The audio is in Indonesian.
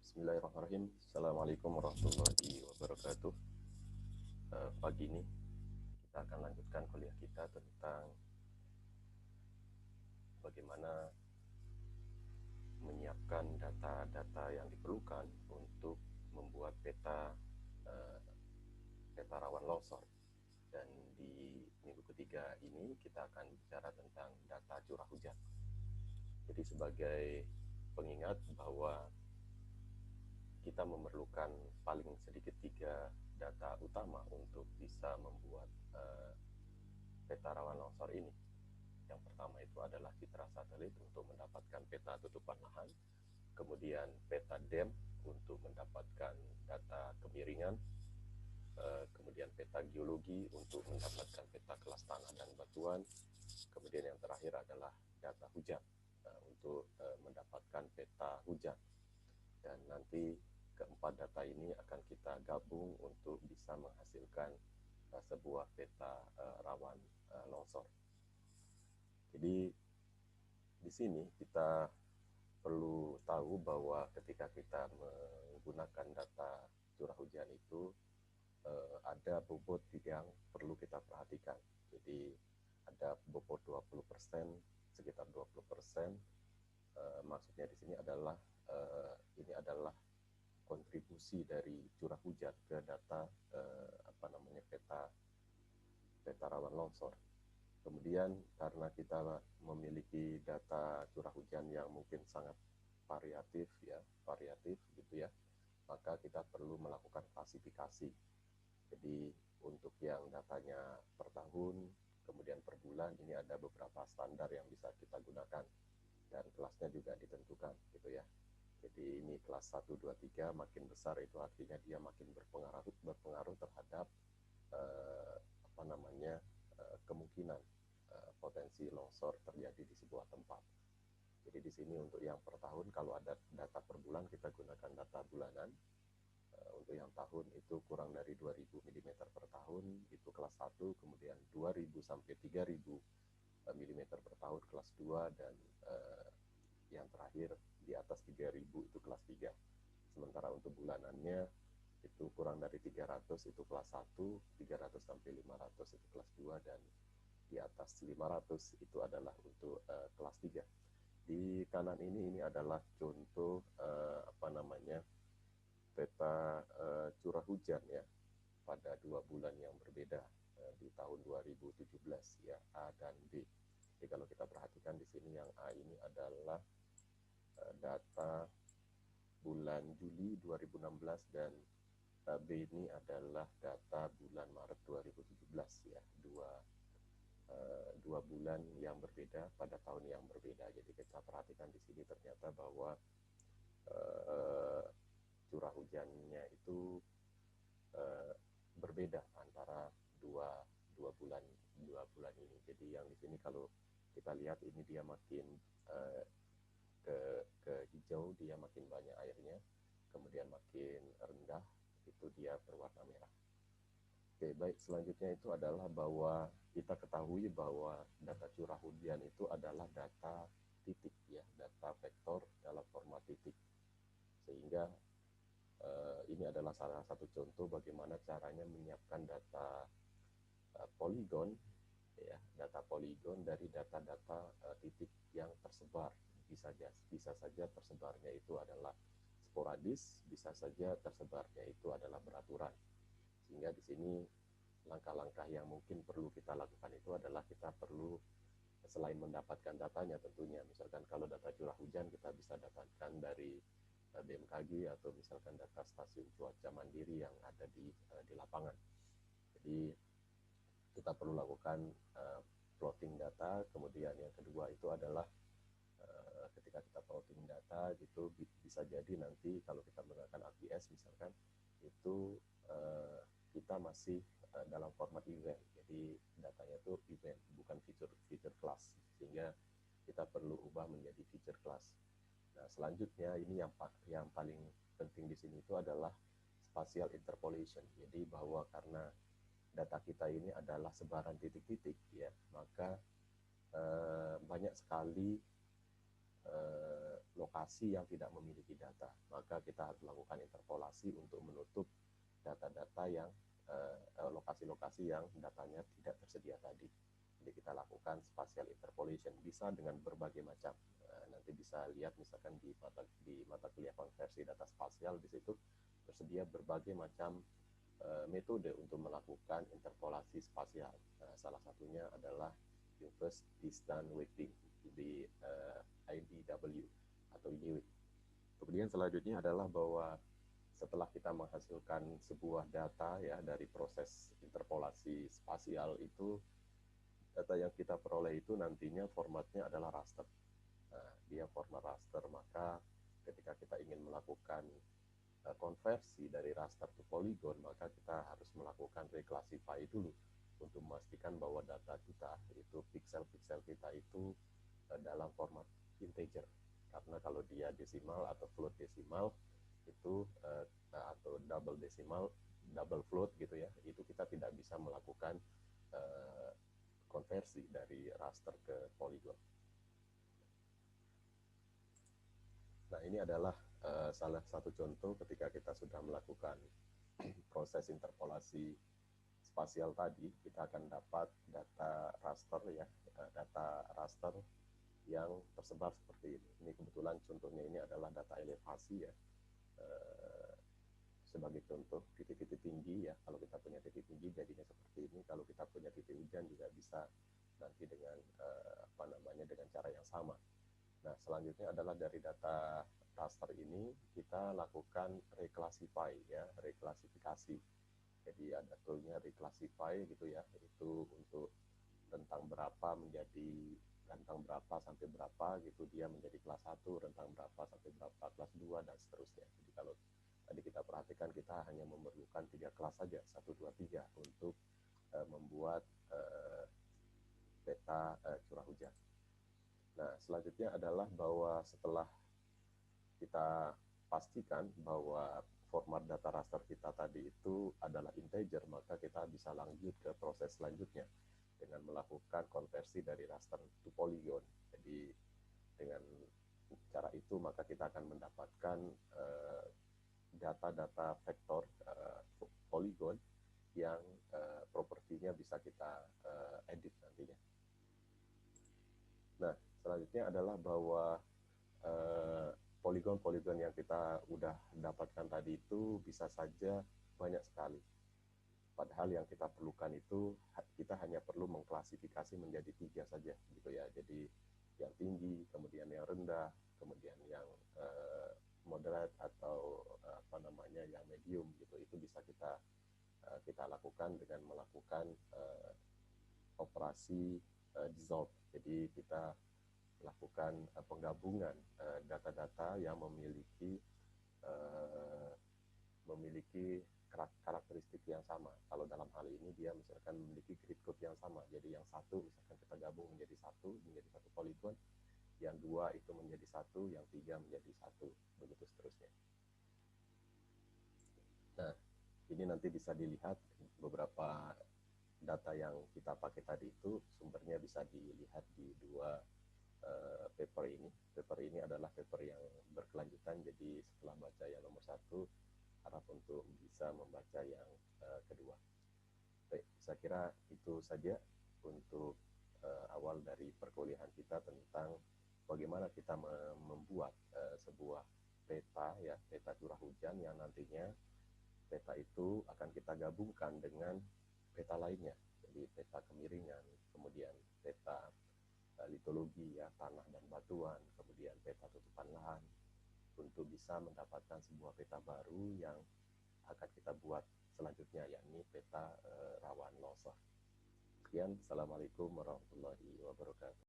Bismillahirrahmanirrahim. Assalamualaikum warahmatullahi wabarakatuh. Pagi ini kita akan lanjutkan kuliah kita tentang bagaimana menyiapkan data-data yang diperlukan untuk membuat eh, peta rawan longsor. Dan di minggu ketiga ini kita akan bicara tentang data curah hujan. Jadi sebagai pengingat bahwa kita memerlukan paling sedikit 3 data utama untuk bisa membuat peta rawan longsor ini. Yang pertama itu adalah citra satelit untuk mendapatkan peta tutupan lahan, kemudian peta DEM untuk mendapatkan data kemiringan, kemudian peta geologi untuk mendapatkan peta kelas tanah dan batuan, kemudian yang terakhir adalah data hujan untuk mendapatkan peta hujan. Dan nanti keempat data ini akan kita gabung untuk bisa menghasilkan sebuah peta rawan longsor. Jadi di sini kita perlu tahu bahwa ketika kita menggunakan data curah hujan itu ada bobot yang perlu kita perhatikan. Jadi ada bobot 20%, sekitar 20%. Maksudnya di sini adalah ini adalah kontribusi dari curah hujan ke data peta rawan longsor. Kemudian karena kita memiliki data curah hujan yang mungkin sangat variatif gitu ya, maka kita perlu melakukan klasifikasi. Jadi untuk yang datanya per tahun, kemudian per bulan, ini ada beberapa standar yang bisa kita gunakan dan kelasnya juga ditentukan gitu ya. Jadi ini kelas 1, 2, 3 makin besar itu artinya dia makin berpengaruh terhadap eh, kemungkinan potensi longsor terjadi di sebuah tempat. Jadi di sini untuk yang per tahun, kalau ada data per bulan kita gunakan data bulanan. Untuk yang tahun itu kurang dari 2000 mm per tahun itu kelas 1, kemudian 2000 sampai 3000 mm per tahun kelas 2, dan yang terakhir di atas 3000 itu kelas 3. Sementara untuk bulanannya itu kurang dari 300 itu kelas 1, 300 sampai 500 itu kelas 2, dan di atas 500 itu adalah untuk kelas 3. Di kanan ini adalah contoh peta curah hujan ya pada 2 bulan yang berbeda di tahun 2017 ya, A dan B. Jadi kalau kita perhatikan di sini yang A ini adalah data bulan Juli 2016 dan B ini adalah data bulan Maret 2017 ya, dua bulan yang berbeda pada tahun yang berbeda. Jadi kita perhatikan di sini ternyata bahwa curah hujannya itu berbeda antara dua bulan ini. Jadi yang di sini kalau kita lihat ini dia makin uh, ke hijau, dia makin banyak airnya, kemudian makin rendah itu dia berwarna merah. Oke, baik, selanjutnya itu adalah bahwa kita ketahui bahwa data curah hujan itu adalah data titik ya, data vektor dalam format titik. Sehingga ini adalah salah satu contoh bagaimana caranya menyiapkan data poligon ya, data poligon dari data-data titik yang tersebar. Bisa saja tersebarnya itu adalah sporadis, bisa saja tersebarnya itu adalah beraturan. Sehingga di sini langkah-langkah yang mungkin perlu kita lakukan itu adalah kita perlu selain mendapatkan datanya tentunya, misalkan kalau data curah hujan kita bisa dapatkan dari BMKG atau misalkan data stasiun cuaca mandiri yang ada di lapangan. Jadi kita perlu lakukan plotting data. Kemudian yang kedua itu adalah ketika kita plotting data gitu, bisa jadi nanti kalau kita menggunakan APS misalkan itu kita masih dalam format event. Jadi datanya itu event, bukan feature class, sehingga kita perlu ubah menjadi feature class. Nah, selanjutnya ini yang paling penting di sini itu adalah spatial interpolation. Jadi bahwa karena data kita ini adalah sebaran titik-titik ya, maka banyak sekali lokasi yang tidak memiliki data, maka kita harus melakukan interpolasi untuk menutup data-data yang lokasi-lokasi yang datanya tidak tersedia tadi. Jadi kita lakukan spatial interpolation, bisa dengan berbagai macam. Nanti bisa lihat misalkan di mata kuliah konversi data spasial, di situ tersedia berbagai macam metode untuk melakukan interpolasi spasial. Salah satunya adalah inverse distance weighting di IDW atau IDW. Kemudian selanjutnya adalah bahwa setelah kita menghasilkan sebuah data ya dari proses interpolasi spasial itu, data yang kita peroleh itu nantinya formatnya adalah raster. Nah, dia format raster, maka ketika kita ingin melakukan konversi dari raster ke polygon, maka kita harus melakukan reclassify dulu untuk memastikan bahwa data kita itu, pixel-pixel kita itu dalam format integer. Karena kalau dia desimal atau float desimal itu atau double desimal, double float gitu ya, itu kita tidak bisa melakukan konversi dari raster ke polygon. Nah, ini adalah salah satu contoh ketika kita sudah melakukan proses interpolasi spasial tadi, kita akan dapat data raster ya, data raster yang tersebar seperti ini. Ini kebetulan contohnya ini adalah data elevasi ya. Sebagai contoh titik-titik tinggi ya, kalau kita punya titik tinggi jadinya seperti ini, kalau kita punya titik hujan juga bisa nanti dengan dengan cara yang sama. Nah, selanjutnya adalah dari data raster ini kita lakukan reclassify ya, reklasifikasi. Jadi ada toolnya reclassify gitu ya, itu untuk rentang berapa menjadi rentang berapa sampai berapa gitu, dia menjadi kelas 1, rentang berapa sampai berapa kelas 2 dan seterusnya. Jadi kalau tadi kita perhatikan, kita hanya memerlukan 3 kelas saja, 1, 2, 3 untuk membuat peta curah hujan. Nah, selanjutnya adalah bahwa setelah kita pastikan bahwa format data raster kita tadi itu adalah integer, maka kita bisa lanjut ke proses selanjutnya dengan melakukan konversi dari raster to polygon. Jadi dengan cara itu maka kita akan mendapatkan data-data vektor polygon yang propertinya bisa kita edit nantinya. Nah, selanjutnya adalah bahwa poligon-poligon yang kita udah dapatkan tadi itu bisa saja banyak sekali. Padahal yang kita perlukan itu kita hanya perlu mengklasifikasi menjadi 3 saja gitu ya. Jadi yang tinggi, kemudian yang rendah, kemudian yang moderate atau yang medium gitu. Itu bisa kita lakukan dengan melakukan operasi dissolve. Jadi kita lakukan penggabungan data-data yang memiliki karakteristik yang sama. Kalau dalam hal ini dia misalkan memiliki grid code yang sama. Jadi yang satu misalkan kita gabung menjadi satu polygon, yang 2 itu menjadi 1, yang 3 menjadi 1, begitu seterusnya. Nah, ini nanti bisa dilihat beberapa data yang kita pakai tadi itu sumbernya bisa dilihat di 2 paper ini. Paper ini adalah paper yang berkelanjutan, jadi setelah baca yang nomor 1, harap untuk bisa membaca yang kedua. Baik, saya kira itu saja untuk awal dari perkuliahan kita tentang bagaimana kita membuat sebuah peta ya, peta curah hujan yang nantinya peta itu akan kita gabungkan dengan peta lainnya. Jadi peta kemiringan, kemudian peta litologi ya, tanah dan batuan, kemudian peta tutupan lahan, untuk bisa mendapatkan sebuah peta baru yang akan kita buat selanjutnya, yakni peta rawan longsor. Sekian, Assalamualaikum warahmatullahi wabarakatuh.